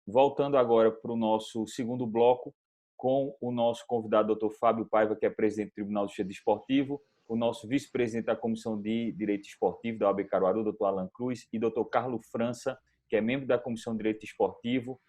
voltando agora para o nosso segundo bloco, com o nosso convidado, Dr. Fábio Paiva, que é presidente do Tribunal de Justiça Desportivo, o nosso vice-presidente da Comissão de Direito Esportivo da OAB Caruaru, Dr. Alan Cruz, e Dr. Carlos França, que é membro da Comissão de Direito Esportivo.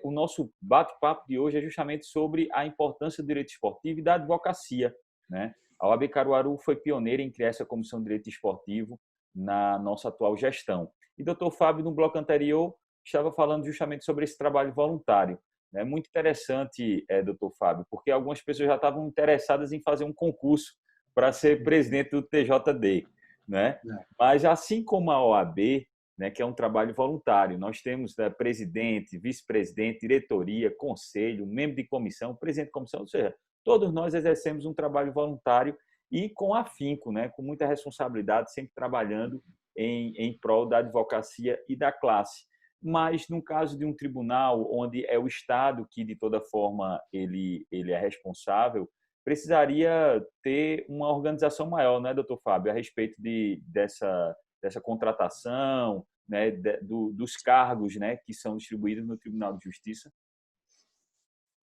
O nosso bate-papo de hoje é justamente sobre a importância do direito esportivo e da advocacia, né? A OAB Caruaru foi pioneira em criar essa Comissão de Direito Esportivo na nossa atual gestão. E Dr. Fábio, no bloco anterior, estava falando justamente sobre esse trabalho voluntário. É muito interessante, doutor Fábio, porque algumas pessoas já estavam interessadas em fazer um concurso para ser presidente do TJD, né? Mas assim como a OAB, né, que é um trabalho voluntário, nós temos, né, presidente, vice-presidente, diretoria, conselho, membro de comissão, presidente de comissão, ou seja, todos nós exercemos um trabalho voluntário e com afinco, né, com muita responsabilidade, sempre trabalhando em prol da advocacia e da classe. Mas no caso de um tribunal onde é o Estado que de toda forma ele é responsável, precisaria ter uma organização maior, né, doutor Fábio, a respeito dessa contratação, né, dos cargos, né, que são distribuídos no Tribunal de Justiça.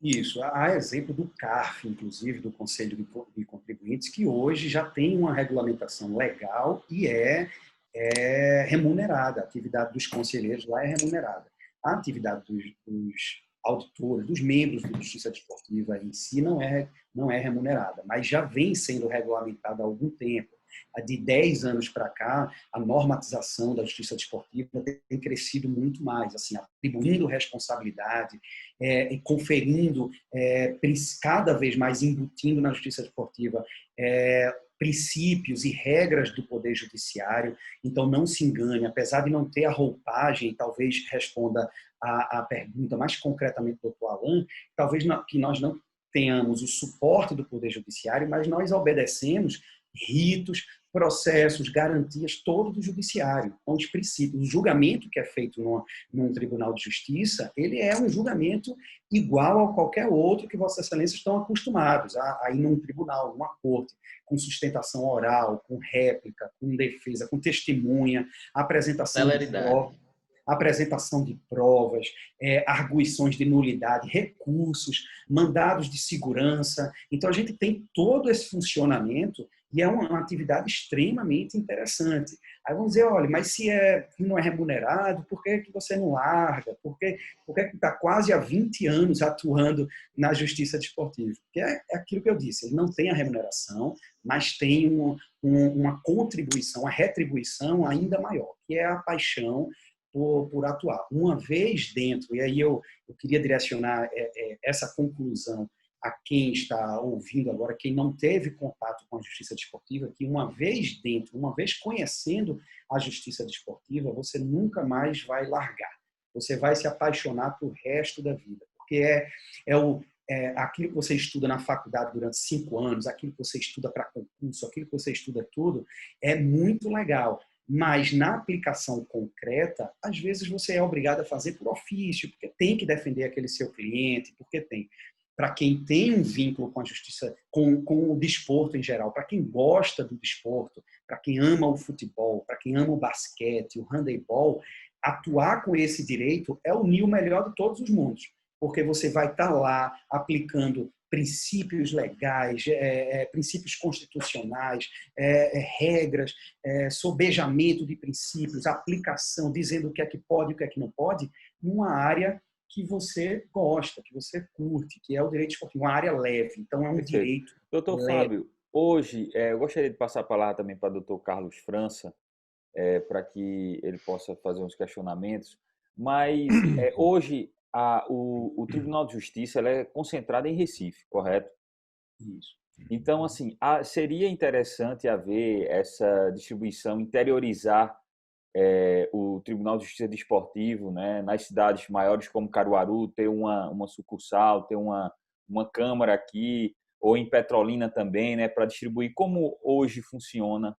Isso. Há exemplo do CARF, inclusive, do Conselho de Contribuintes, que hoje já tem uma regulamentação legal e é remunerada. A atividade dos conselheiros lá é remunerada. A atividade dos auditores, dos membros da Justiça Desportiva em si não é remunerada, mas já vem sendo regulamentada há algum tempo. De 10 anos para cá, a normatização da justiça desportiva tem crescido muito mais, assim, atribuindo responsabilidade, e conferindo, cada vez mais embutindo na justiça desportiva princípios e regras do Poder Judiciário. Então, não se engane, apesar de não ter a roupagem, talvez responda a pergunta mais concretamente do Dr. Alan, talvez que nós não tenhamos o suporte do Poder Judiciário, mas nós obedecemos ritos, processos, garantias, todo do judiciário. Então, os princípios, o julgamento que é feito num tribunal de justiça, ele é um julgamento igual a qualquer outro que Vossa Excelência estão acostumados a ir num tribunal, numa corte, com sustentação oral, com réplica, com defesa, com testemunha, Celeridade. apresentação de provas, arguições de nulidade, recursos, mandados de segurança. Então, a gente tem todo esse funcionamento e é uma atividade extremamente interessante. Aí vamos dizer, olha, mas se não é remunerado, por que você não larga? Por que está quase há 20 anos atuando na justiça desportiva? Porque é aquilo que eu disse, ele não tem a remuneração, mas tem uma contribuição, uma retribuição ainda maior, que é a paixão por atuar. Uma vez dentro, e aí eu queria direcionar essa conclusão a quem está ouvindo agora, quem não teve contato com a justiça desportiva, que uma vez dentro, uma vez conhecendo a justiça desportiva, você nunca mais vai largar. Você vai se apaixonar para o resto da vida, porque aquilo que você estuda na faculdade durante 5 anos, aquilo que você estuda para concurso, aquilo que você estuda tudo, é muito legal. Mas na aplicação concreta, às vezes você é obrigado a fazer por ofício, porque tem que defender aquele seu cliente, porque tem. Para quem tem um vínculo com a justiça, com o desporto em geral, para quem gosta do desporto, para quem ama o futebol, para quem ama o basquete, o handebol, atuar com esse direito é unir o melhor de todos os mundos, porque você vai estar lá aplicando princípios legais, princípios constitucionais, regras, sobejamento de princípios, aplicação, dizendo o que é que pode e o que é que não pode, numa área que você gosta, que você curte, que é o direito esportivo, uma área leve. Então, é um Perfeito. direito Doutor leve. Fábio, hoje eu gostaria de passar a palavra também para o doutor Carlos França, para que ele possa fazer uns questionamentos, mas hoje o Tribunal de Justiça ela é concentrado em Recife, correto? Isso. Então, assim, seria interessante haver essa distribuição, interiorizar o Tribunal de Justiça Desportivo, né, nas cidades maiores como Caruaru, ter uma sucursal, ter uma câmara aqui, ou em Petrolina também, né, para distribuir como hoje funciona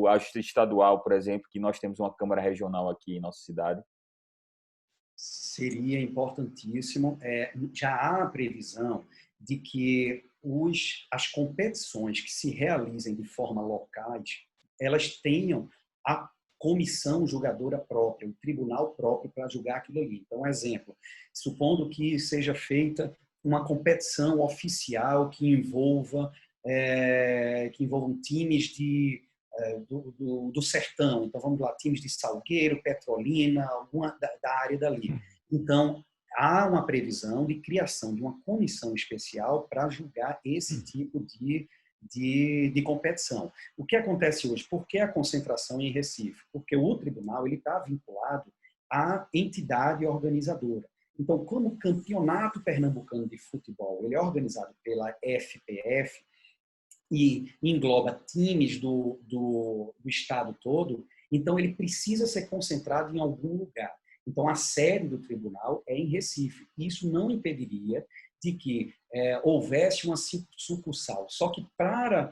a Justiça Estadual, por exemplo, que nós temos uma câmara regional aqui em nossa cidade. Seria importantíssimo. Já há a previsão de que as competições que se realizem de forma locais, elas tenham comissão julgadora própria, um tribunal próprio para julgar aquilo ali. Então, exemplo, supondo que seja feita uma competição oficial que envolvam times do sertão. Então, vamos lá, times de Salgueiro, Petrolina, alguma da área dali. Então, há uma previsão de criação de uma comissão especial para julgar esse tipo de competição. O que acontece hoje? Por que a concentração em Recife? Porque o tribunal está vinculado à entidade organizadora. Então, como o Campeonato Pernambucano de Futebol ele é organizado pela FPF e engloba times do estado todo, então ele precisa ser concentrado em algum lugar. Então, a sede do tribunal é em Recife. Isso não impediria de que houvesse uma sucursal. Só que para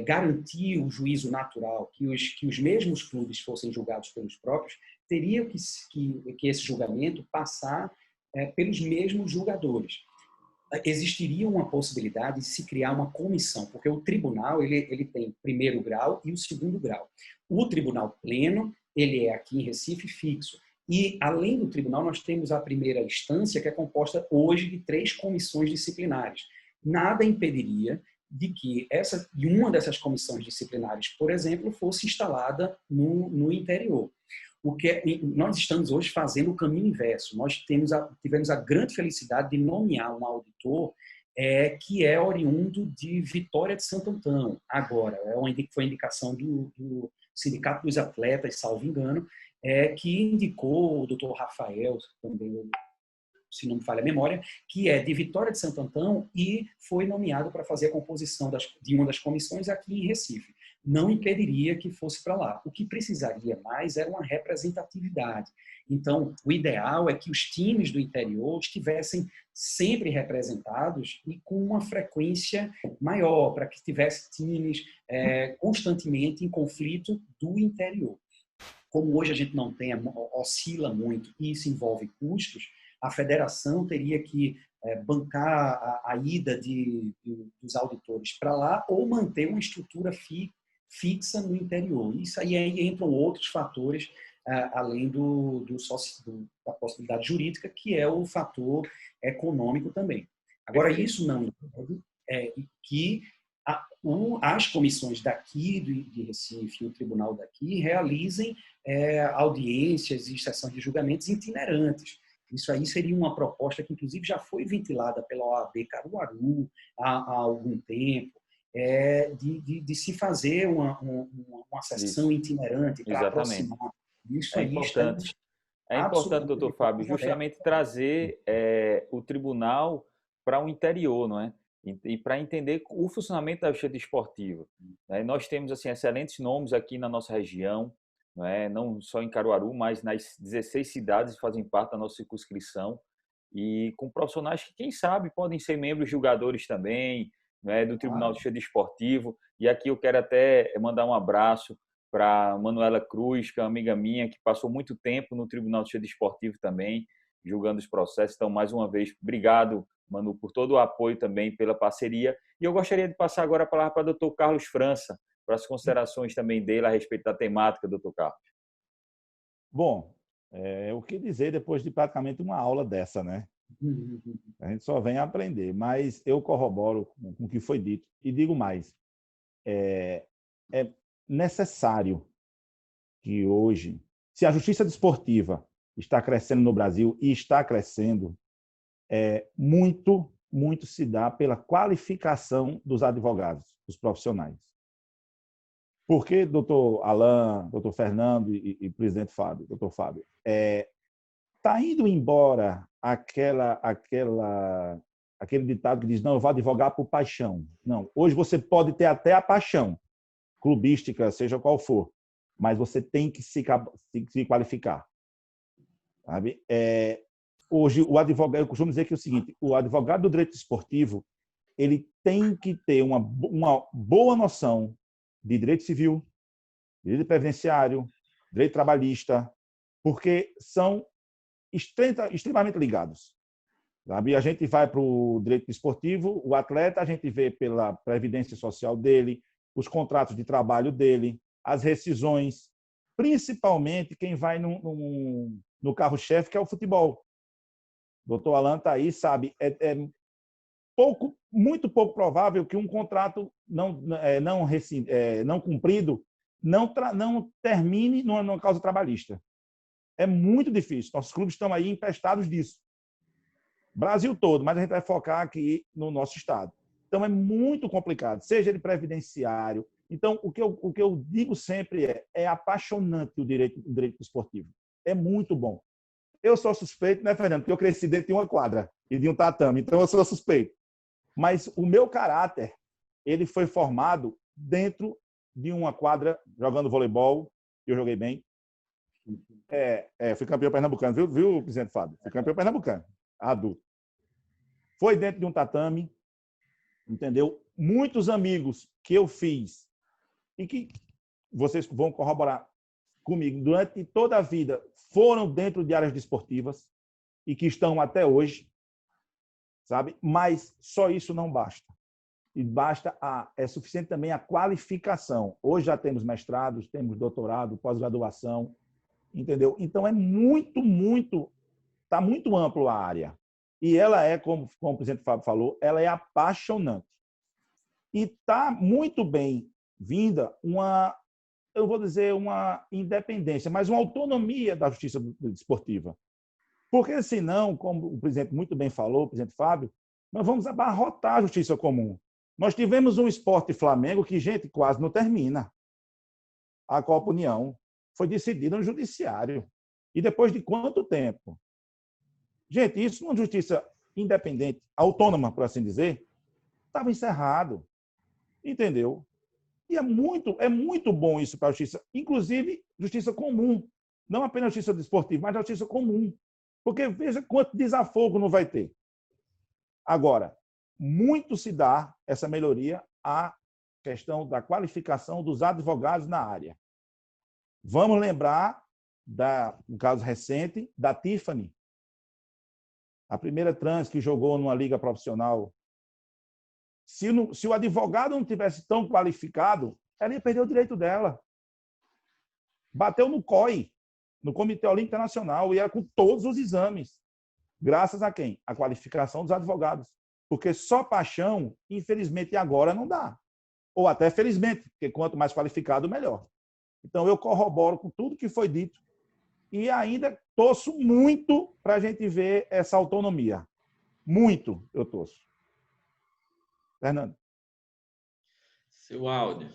garantir o juízo natural, que os mesmos clubes fossem julgados pelos próprios, teria que esse julgamento passar pelos mesmos julgadores. Existiria uma possibilidade de se criar uma comissão, porque o tribunal ele tem primeiro grau e o segundo grau. O tribunal pleno ele é aqui em Recife fixo. E, além do tribunal, nós temos a primeira instância, que é composta hoje de 3 comissões disciplinares. Nada impediria de que uma dessas comissões disciplinares, por exemplo, fosse instalada no interior. Nós estamos hoje fazendo o caminho inverso. Nós tivemos a grande felicidade de nomear um auditor que é oriundo de Vitória de Santo Antão. Agora, foi indicação do Sindicato dos Atletas, salvo engano, que indicou o doutor Rafael, também, se não me falha a memória, que é de Vitória de Santo Antão e foi nomeado para fazer a composição de uma das comissões aqui em Recife. Não impediria que fosse para lá. O que precisaria mais era uma representatividade. Então, o ideal é que os times do interior estivessem sempre representados e com uma frequência maior, para que tivesse times constantemente em conflito do interior. Como hoje a gente não tem, oscila muito e isso envolve custos, a federação teria que bancar a ida dos auditores para lá ou manter uma estrutura fixa no interior. Isso aí entram outros fatores, além da possibilidade jurídica, que é o fator econômico também. Agora, isso não impede que as comissões daqui de Recife e o tribunal daqui realizem audiências e sessões de julgamentos itinerantes. Isso aí seria uma proposta que, inclusive, já foi ventilada pela OAB Caruaru há algum tempo, de se fazer uma sessão itinerante para aproximar. Isso é importante. É importante, doutor Fábio, justamente trazer o tribunal para o interior, não é? E para entender o funcionamento da justiça desportiva. Nós temos assim, excelentes nomes aqui na nossa região, não só em Caruaru, mas nas 16 cidades que fazem parte da nossa circunscrição, e com profissionais que, quem sabe, podem ser membros julgadores também, do Tribunal de Justiça Desportivo. E aqui eu quero até mandar um abraço para Manuela Cruz, que é uma amiga minha, que passou muito tempo no Tribunal de Justiça Desportivo também, julgando os processos. Então, mais uma vez, obrigado, Manu, por todo o apoio também, pela parceria. E eu gostaria de passar agora a palavra para o doutor Carlos França, para as considerações também dele a respeito da temática, doutor Carlos. Bom, o que dizer depois de praticamente uma aula dessa, né? A gente só vem aprender, mas eu corroboro com o que foi dito e digo mais. É necessário que hoje, se a justiça desportiva está crescendo no Brasil e está crescendo, muito se dá pela qualificação dos advogados, dos profissionais. Porque, doutor Alain, doutor Fernando e presidente Fábio, doutor Fábio, está indo embora aquele ditado que diz, não, eu vou advogar por paixão. Não, hoje você pode ter até a paixão, clubística, seja qual for, mas você tem que se qualificar. Sabe? Hoje, o advogado, eu costumo dizer que é o seguinte, o advogado do direito esportivo, ele tem que ter uma boa noção de direito civil, direito previdenciário, direito trabalhista, porque são extremamente ligados. Sabe? A gente vai para o direito esportivo, o atleta a gente vê pela previdência social dele, os contratos de trabalho dele, as rescisões, principalmente quem vai no carro-chefe, que é o futebol. O doutor Alan está aí, sabe, muito pouco provável que um contrato não cumprido não termine numa causa trabalhista. É muito difícil. Nossos clubes estão aí empestados disso. Brasil todo, mas a gente vai focar aqui no nosso estado. Então, é muito complicado, seja ele previdenciário. Então, o que eu digo sempre é apaixonante o direito esportivo. É muito bom. Eu sou suspeito, né, Fernando? Porque eu cresci dentro de uma quadra e de um tatame, então eu sou suspeito. Mas o meu caráter, ele foi formado dentro de uma quadra, jogando voleibol, eu joguei bem. Fui campeão pernambucano, viu, presidente Fábio? Fui campeão pernambucano, adulto. Foi dentro de um tatame, entendeu? Muitos amigos que eu fiz e que vocês vão corroborar comigo durante toda a vida foram dentro de áreas desportivas e que estão até hoje, sabe? Mas só isso não basta. E é suficiente também a qualificação. Hoje já temos mestrados, temos doutorado, pós-graduação, entendeu? Então é está muito amplo a área. E ela como o presidente Fábio falou, ela é apaixonante. E está muito bem vinda eu vou dizer uma independência, mas uma autonomia da justiça desportiva. Porque senão, como o presidente muito bem falou, o presidente Fábio, nós vamos abarrotar a justiça comum. Nós tivemos um Sport Flamengo que, gente, quase não termina. A Copa União foi decidida no judiciário. E depois de quanto tempo? Gente, isso numa justiça independente, autônoma, por assim dizer, estava encerrado. Entendeu? E é muito bom isso para a justiça, inclusive justiça comum. Não apenas justiça desportiva, mas justiça comum. Porque veja quanto desafogo não vai ter. Agora, muito se dá essa melhoria à questão da qualificação dos advogados na área. Vamos lembrar um caso recente da Tiffany, a primeira trans que jogou numa liga profissional. Se o advogado não tivesse tão qualificado, ela ia perder o direito dela. Bateu no COI, no Comitê Olímpico Internacional, e era com todos os exames. Graças a quem? A qualificação dos advogados. Porque só paixão, infelizmente, agora não dá. Ou até felizmente, porque quanto mais qualificado, melhor. Então, eu corroboro com tudo que foi dito e ainda torço muito para a gente ver essa autonomia. Muito eu torço. Fernando. Seu áudio.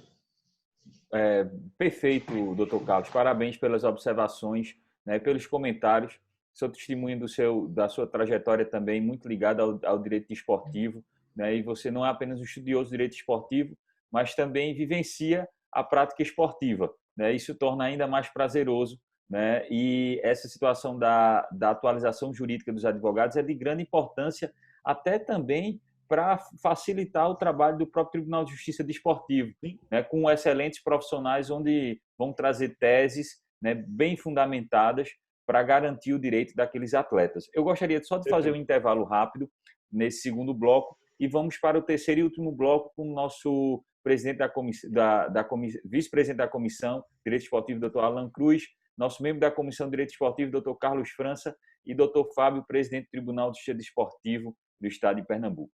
Perfeito, doutor Carlos. Parabéns pelas observações, né, pelos comentários. Seu testemunho da sua trajetória também muito ligado ao direito esportivo, né, e você não é apenas um estudioso do direito esportivo, mas também vivencia a prática esportiva, né? Isso torna ainda mais prazeroso, né? E essa situação da atualização jurídica dos advogados é de grande importância, até também para facilitar o trabalho do próprio Tribunal de Justiça Desportivo, né, com excelentes profissionais onde vão trazer teses, né, bem fundamentadas para garantir o direito daqueles atletas. Eu gostaria só de fazer um intervalo rápido nesse segundo bloco e vamos para o terceiro e último bloco com o nosso presidente vice-presidente da Comissão de Direito Esportivo, Dr. Alan Cruz, nosso membro da Comissão de Direito Esportivo, Dr. Carlos França, e Dr. Fábio, presidente do Tribunal de Justiça Desportivo do Estado de Pernambuco.